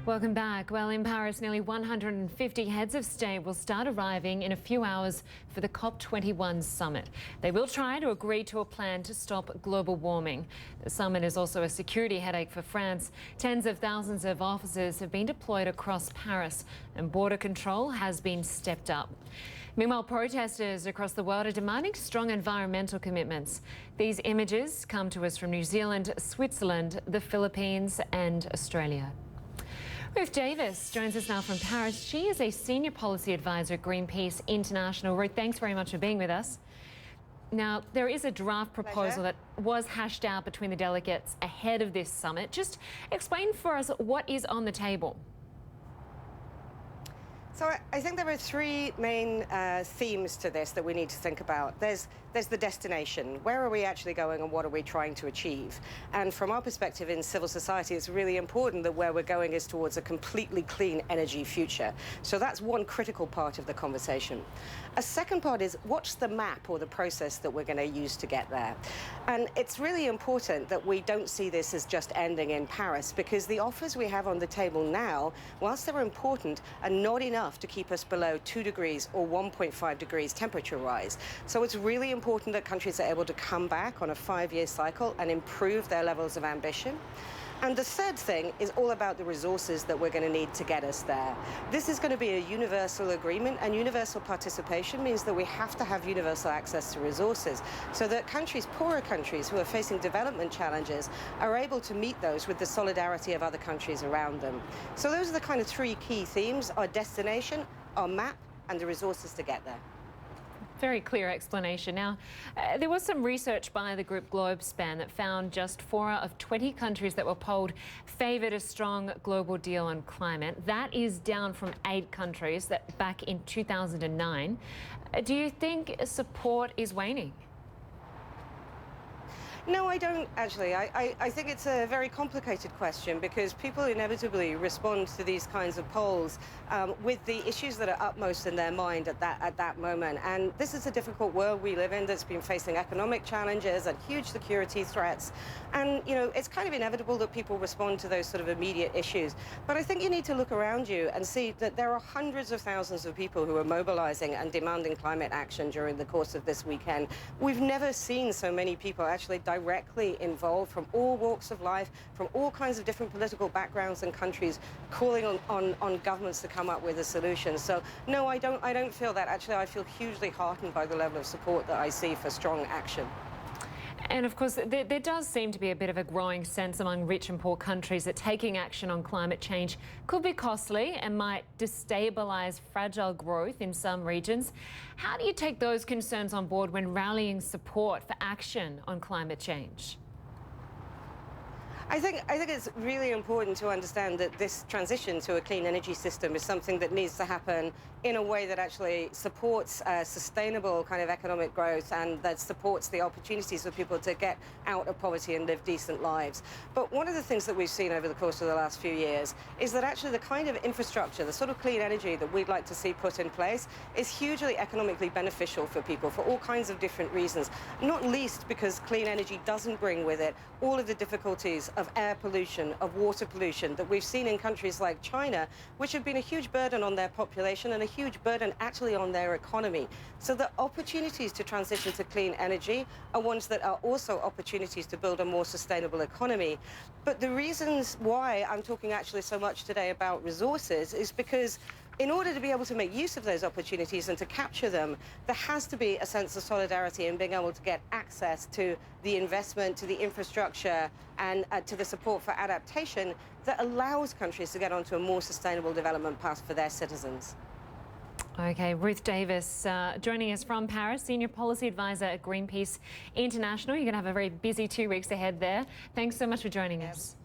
Welcome back. Well, in Paris, nearly 150 heads of state will start arriving in a few hours for the Cop21 summit. They will try to agree to a plan to stop global warming. The summit is also a security headache for France. Tens of thousands of officers have been deployed across Paris, and border control has been stepped up. Meanwhile, protesters across the world are demanding strong environmental commitments. These images come to us from New Zealand, Switzerland, the Philippines and Australia. Ruth Davis joins us now from Paris. She is a senior policy advisor at Greenpeace International. Ruth, thanks very much for being with us. Now, there is a draft proposal that was hashed out between the delegates ahead of this summit. Just explain for us what is on the table. So I think there are three main themes to this that we need to think about. There's the destination. Where are we actually going and what are we trying to achieve? And from our perspective in civil society, it's really important that where we're going is towards a completely clean energy future. So that's one critical part of the conversation. A second part is what's the map or the process that we're going to use to get there? And it's really important that we don't see this as just ending in Paris, because the offers we have on the table now, whilst they're important, are not enough to keep us below 2 degrees or 1.5 degrees temperature rise. So it's really important that countries are able to come back on a 5-year cycle and improve their levels of ambition. And the third thing is all about the resources that we're going to need to get us there. This is going to be a universal agreement, and universal participation means that we have to have universal access to resources so that countries, poorer countries who are facing development challenges, are able to meet those with the solidarity of other countries around them. So those are the kind of three key themes: our destination, our map, and the resources to get there. Very clear explanation. Now, there was some research by the group Globespan that found just 4 out of 20 countries that were polled favoured a strong global deal on climate. That is down from 8 countries that back in 2009. Do you think support is waning? No, I don't, actually. I think it's a very complicated question, because people inevitably respond to these kinds of polls with the issues that are upmost in their mind at that moment. And this is a difficult world we live in that's been facing economic challenges and huge security threats. And, you know, it's kind of inevitable that people respond to those sort of immediate issues. But I think you need to look around you and see that there are hundreds of thousands of people who are mobilizing and demanding climate action during the course of this weekend. We've never seen so many people actually directly involved from all walks of life, from all kinds of different political backgrounds and countries, calling on governments to come up with a solution. So no, I don't feel that. Actually, I feel hugely heartened by the level of support that I see for strong action. And of course, there does seem to be a bit of a growing sense among rich and poor countries that taking action on climate change could be costly and might destabilise fragile growth in some regions. How do you take those concerns on board when rallying support for action on climate change? I think it's really important to understand that this transition to a clean energy system is something that needs to happen in a way that actually supports sustainable kind of economic growth and that supports the opportunities for people to get out of poverty and live decent lives. But one of the things that we've seen over the course of the last few years is that actually the kind of infrastructure, the sort of clean energy that we'd like to see put in place, is hugely economically beneficial for people for all kinds of different reasons, not least because clean energy doesn't bring with it all of the difficulties of air pollution, of water pollution that we've seen in countries like China, which have been a huge burden on their population and a huge burden actually on their economy. So the opportunities to transition to clean energy are ones that are also opportunities to build a more sustainable economy. But the reasons why I'm talking actually so much today about resources is because in order to be able to make use of those opportunities and to capture them, there has to be a sense of solidarity and being able to get access to the investment, to the infrastructure, and to the support for adaptation that allows countries to get onto a more sustainable development path for their citizens. Okay, Ruth Davis joining us from Paris, Senior Policy Advisor at Greenpeace International. You're going to have a very busy 2 weeks ahead there. Thanks so much for joining us.